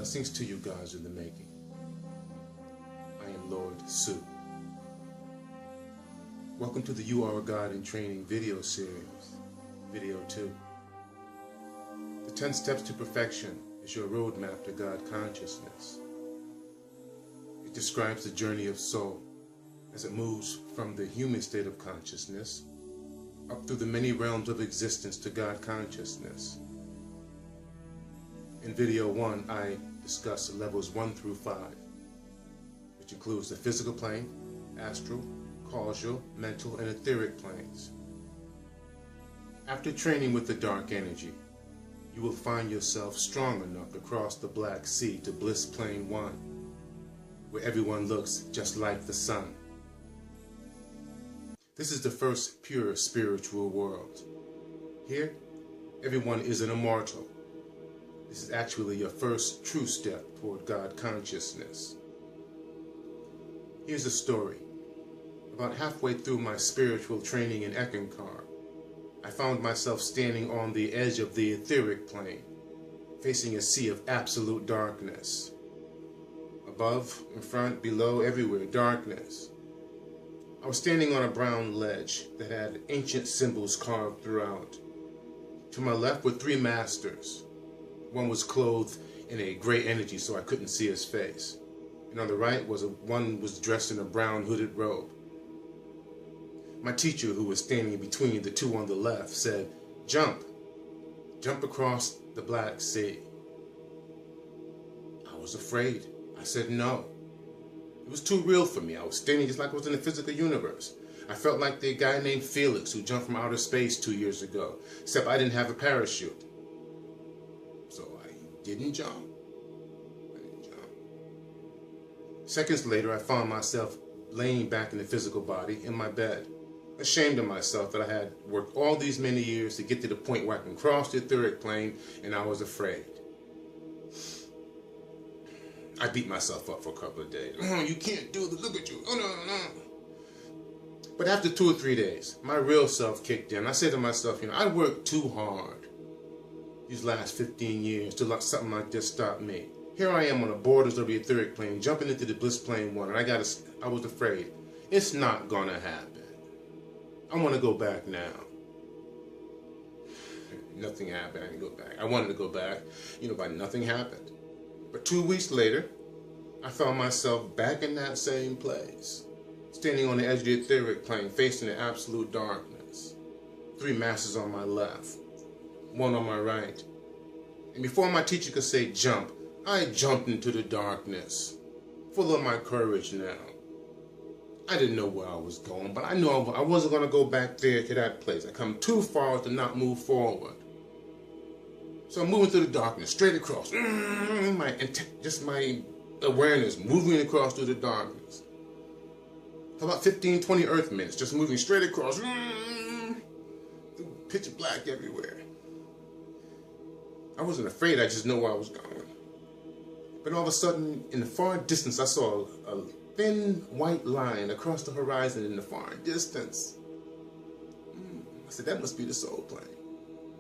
Blessings to you, gods in the making. I am Lord Su. Welcome to the You Are a God in Training video series, video 2. The 10 Steps to Perfection is your roadmap to God consciousness. It describes the journey of soul as it moves from the human state of consciousness up through the many realms of existence to God consciousness. In video 1, I discuss levels 1 through 5, which includes the physical plane, astral, causal, mental, and etheric planes. After training with the dark energy, you will find yourself strong enough to cross the Black Sea to Bliss Plane 1, where everyone looks just like the sun. This is the first pure spiritual world. Here, everyone is an immortal. This is actually your first true step toward God consciousness. Here's a story. About halfway through my spiritual training in Ekankar, I found myself standing on the edge of the etheric plane, facing a sea of absolute darkness. Above, in front, below, everywhere, darkness. I was standing on a brown ledge that had ancient symbols carved throughout. To my left were 3 masters. One was clothed in a gray energy so I couldn't see his face. And on the right one was dressed in a brown hooded robe. My teacher, who was standing between the 2 on the left, said, "Jump. Jump across the Black Sea." I was afraid. I said no. It was too real for me. I was standing just like I was in the physical universe. I felt like the guy named Felix who jumped from outer space 2 years ago, except I didn't have a parachute. So I didn't jump. Seconds later, I found myself laying back in the physical body in my bed, ashamed of myself that I had worked all these many years to get to the point where I can cross the etheric plane, and I was afraid. I beat myself up for a couple of days. "Oh, you can't do this. Look at you. Oh, no. But after 2 or 3 days, my real self kicked in. I said to myself, I worked too hard these last 15 years to let something like this stop me. Here I am on the borders of the etheric plane, jumping into the Bliss Plane 1, and I was afraid. It's not gonna happen. I want to go back now." Nothing happened. I didn't go back. I wanted to go back, but nothing happened. But 2 weeks later, I found myself back in that same place, standing on the edge of the etheric plane, facing the absolute darkness. 3 masters on my left, 1 on my right. And before my teacher could say jump, I jumped into the darkness, full of my courage now. I didn't know where I was going, but I knew I wasn't going to go back there to that place. I come too far to not move forward. So I'm moving through the darkness, straight across. Just my awareness moving across through the darkness. For about 15, 20 Earth minutes, just moving straight across. Pitch black everywhere. I wasn't afraid, I just knew where I was going. But all of a sudden, in the far distance, I saw a thin white line across the horizon in the far distance. I said, that must be the soul plane,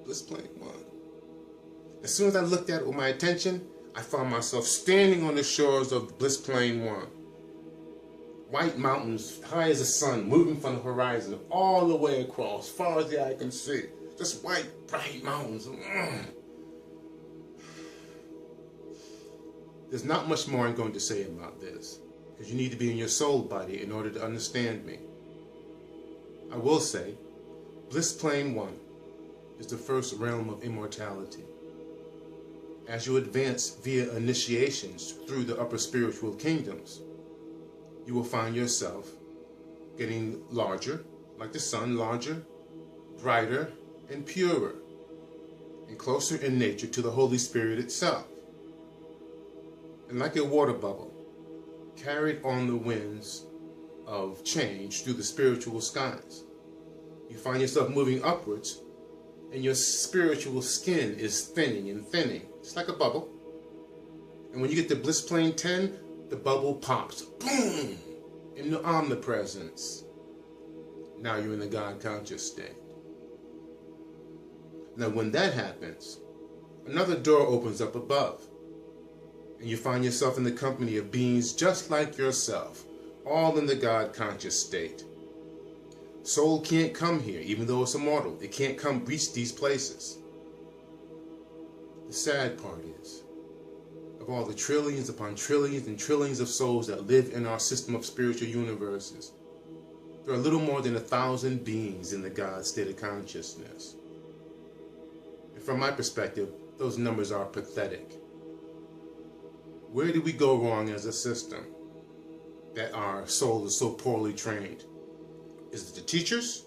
Bliss Plane 1. As soon as I looked at it with my attention, I found myself standing on the shores of Bliss Plane 1. White mountains, high as the sun, moving from the horizon all the way across, far as the eye can see. Just white, bright mountains. There's not much more I'm going to say about this, because you need to be in your soul body in order to understand me. I will say, Bliss Plane 1 is the first realm of immortality. As you advance via initiations through the upper spiritual kingdoms, you will find yourself getting larger, like the sun, larger, brighter, and purer, and closer in nature to the Holy Spirit itself. And like a water bubble, carried on the winds of change through the spiritual skies, you find yourself moving upwards, and your spiritual skin is thinning and thinning. It's like a bubble. And when you get to Bliss Plane 10, the bubble pops. Boom! In the omnipresence. Now you're in the God conscious state. Now when that happens, another door opens up above. and you find yourself in the company of beings just like yourself, all in the God conscious state. Soul can't come here, even though it's immortal. It can't come reach these places. The sad part is, of all the trillions upon trillions and trillions of souls that live in our system of spiritual universes, there are little more than 1,000 beings in the God state of consciousness. And from my perspective, those numbers are pathetic. Where did we go wrong as a system that our soul is so poorly trained? Is it the teachers?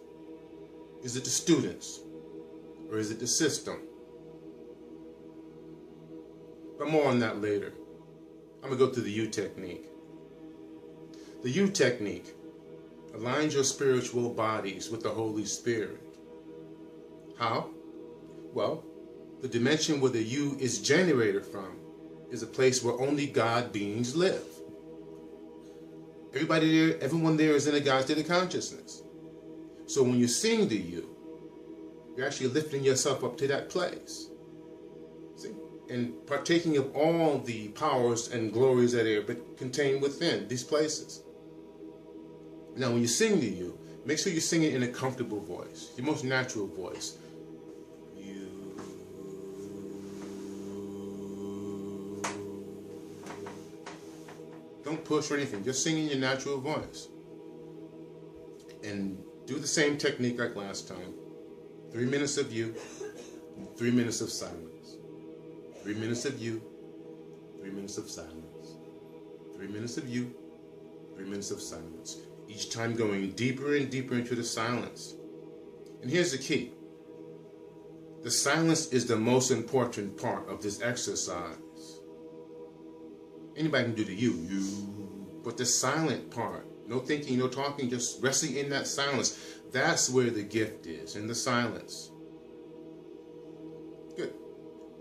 Is it the students? Or is it the system? But more on that later. I'm going to go through the U technique. The U technique aligns your spiritual bodies with the Holy Spirit. How? Well, the dimension where the U is generated from is a place where only God beings live. Everyone there is in a God state of consciousness. So when you sing the U, you're actually lifting yourself up to that place. See? And partaking of all the powers and glories that are contained within these places. Now when you sing the U, make sure you sing it in a comfortable voice, your most natural voice. Don't push or anything, just sing in your natural voice. And do the same technique like last time. 3 minutes of you, 3 minutes of silence. 3 minutes of you, 3 minutes of silence. 3 minutes of you, 3 minutes of silence. Each time going deeper and deeper into the silence. And here's the key. The silence is the most important part of this exercise. Anybody can do the you, but the silent part, no thinking, no talking, just resting in that silence. That's where the gift is, in the silence. Good.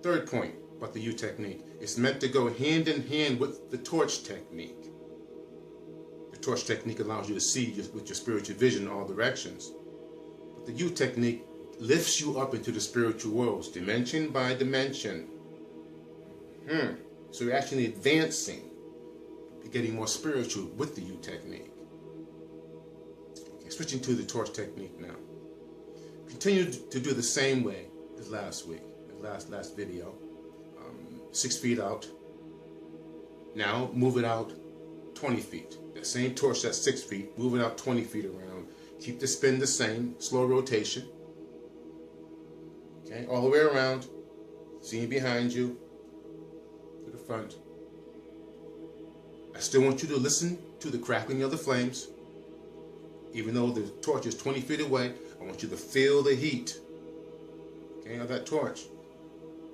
Third point about the U technique. It's meant to go hand in hand with the torch technique. The torch technique allows you to see with your spiritual vision in all directions. But the U technique lifts you up into the spiritual worlds, dimension by dimension. So you're actually advancing. You're getting more spiritual with the U technique. Okay, switching to the torch technique now. Continue to do the same way as last week, as last video. 6 feet out. Now move it out 20 feet. That same torch that's 6 feet, move it out 20 feet around. Keep the spin the same, slow rotation. Okay, all the way around. Seeing behind you. The front. I still want you to listen to the crackling of the flames. Even though the torch is 20 feet away, I want you to feel the heat, okay, of that torch,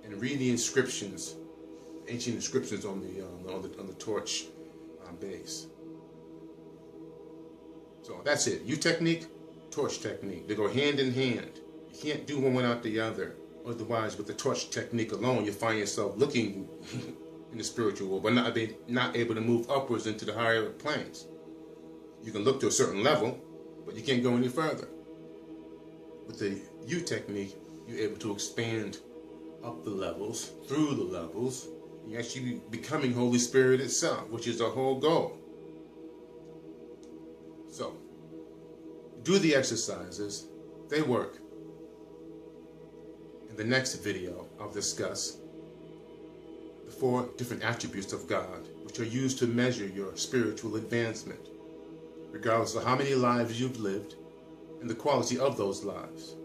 and read the inscriptions, ancient inscriptions on the torch base. So that's it. U technique, torch technique. They go hand in hand. You can't do one without the other. Otherwise, with the torch technique alone, you find yourself looking in the spiritual world, but not able to move upwards into the higher planes. You can look to a certain level, but you can't go any further. With the U technique, you're able to expand up the levels, through the levels. You're actually becoming Holy Spirit itself, which is the whole goal. So, do the exercises. They work. In the next video, I'll discuss the 4 different attributes of God, which are used to measure your spiritual advancement, regardless of how many lives you've lived and the quality of those lives.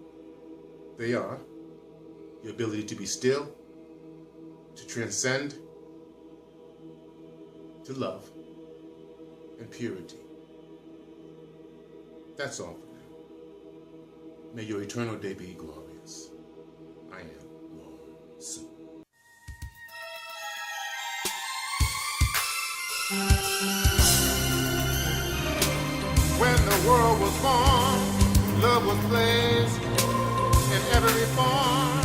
They are your ability to be still, to transcend, to love, and purity. That's all for now. May your eternal day be glorious. I am Lord Su. When the world was born, love was placed in every form.